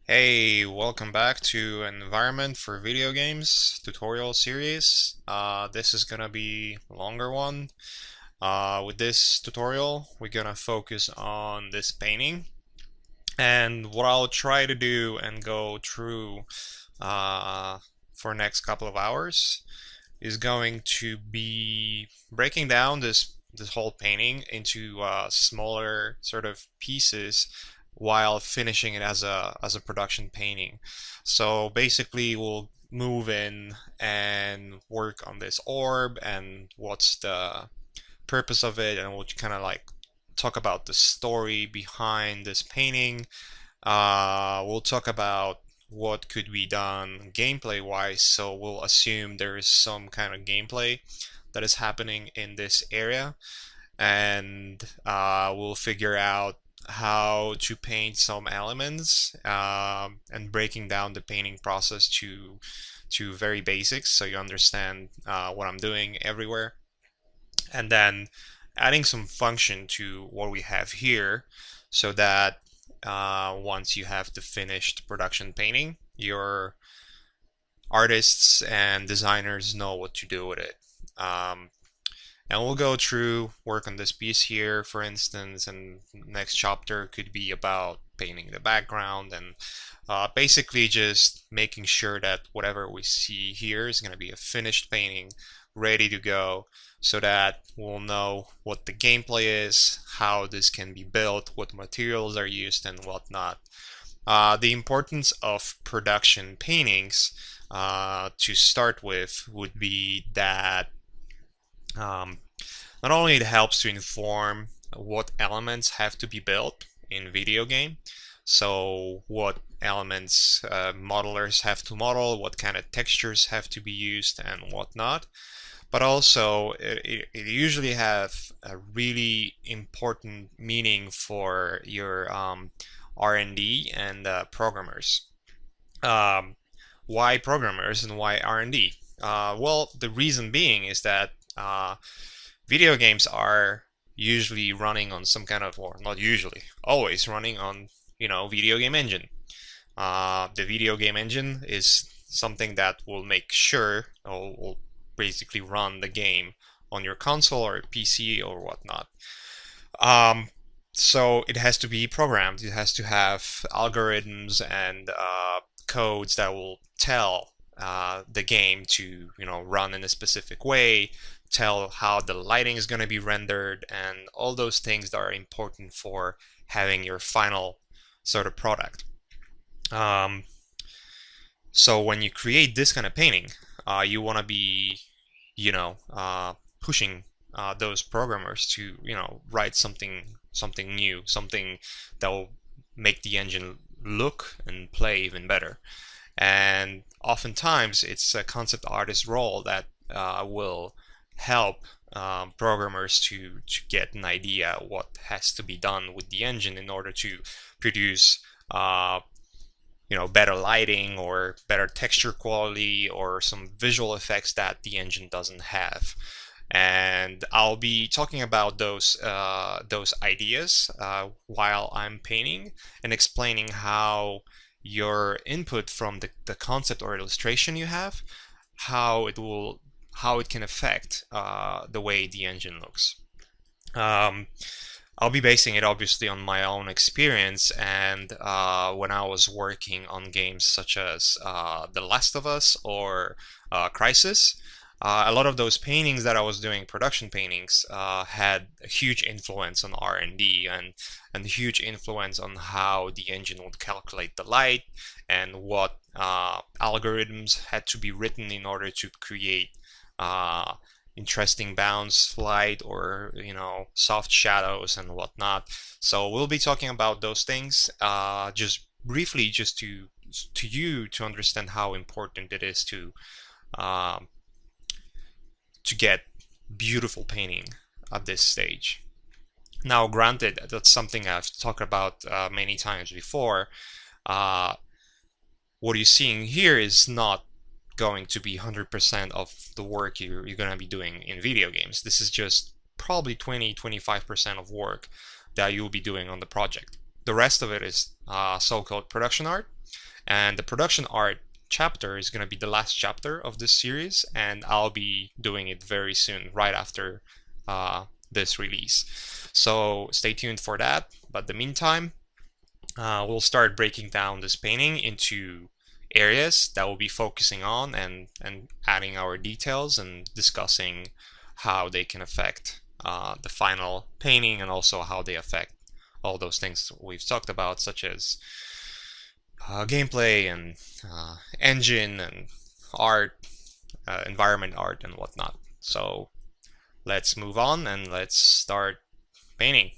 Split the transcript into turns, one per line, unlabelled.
Hey, welcome back to Environment for Video Games tutorial series. This is gonna be a longer one. With this tutorial, we're gonna focus on this painting. And what I'll try to do and go through for next couple of hours is going to be breaking down this whole painting into smaller sort of pieces while finishing it as a production painting. So basically, we'll move in and work on this orb and what's the purpose of it, and we'll kind of like talk about the story behind this painting. We'll talk about what could be done gameplay wise. So we'll assume there is some kind of gameplay that is happening in this area, and we'll figure out how to paint some elements and breaking down the painting process to very basics so you understand what I'm doing everywhere, and then adding some function to what we have here so that once you have the finished production painting, your artists and designers know what to do with it. Um, and we'll go through work on this piece here, for instance, and next chapter could be about painting the background and basically just making sure that whatever we see here is going to be a finished painting ready to go so that we'll know what the gameplay is, how this can be built, what materials are used, and whatnot. The importance of production paintings to start with would be that um, not only it helps to inform what elements have to be built in video game, so what elements modelers have to model, what kind of textures have to be used, and whatnot. But also, it usually have a really important meaning for your R&D and programmers. Um, why programmers and why R&D? Well, the reason being is that video games are usually running on some kind of, or not usually, always running on, video game engine. The video game engine is something that will make sure, or will basically run the game on your console or PC or whatnot. Um, so it has to be programmed. It has to have algorithms and codes that will tell the game to, run in a specific way, tell how the lighting is going to be rendered, and all those things that are important for having your final sort of product. Um, so when you create this kind of painting, you want to be, pushing those programmers to, write something new, something that will make the engine look and play even better. And oftentimes, it's a concept artist role that will help programmers to get an idea what has to be done with the engine in order to produce uh, better lighting or better texture quality or some visual effects that the engine doesn't have. And I'll be talking about those ideas while I'm painting and explaining how your input from the concept or illustration you have, how it can affect the way the engine looks. Um, I'll be basing it obviously on my own experience and when I was working on games such as The Last of Us or Crisis. A lot of those paintings that I was doing, production paintings, had a huge influence on R&D and a huge influence on how the engine would calculate the light and what algorithms had to be written in order to create uh, interesting bounce light or soft shadows and whatnot. So we'll be talking about those things just briefly, just to you to understand how important it is um, to get beautiful painting at this stage. Now, granted, that's something I've talked about many times before. Uh, what you're seeing here is not going to be 100% of the work you're going to be doing in video games. This is just probably 20-25% of work that you'll be doing on the project. The rest of it is so-called production art. And the production art chapter is going to be the last chapter of this series, and I'll be doing it very soon, right after this release. So stay tuned for that. But in the meantime, we'll start breaking down this painting into areas that we'll be focusing on and adding our details and discussing how they can affect the final painting and also how they affect all those things we've talked about, such as gameplay and engine and art, environment art, and whatnot. So let's move on and let's start painting.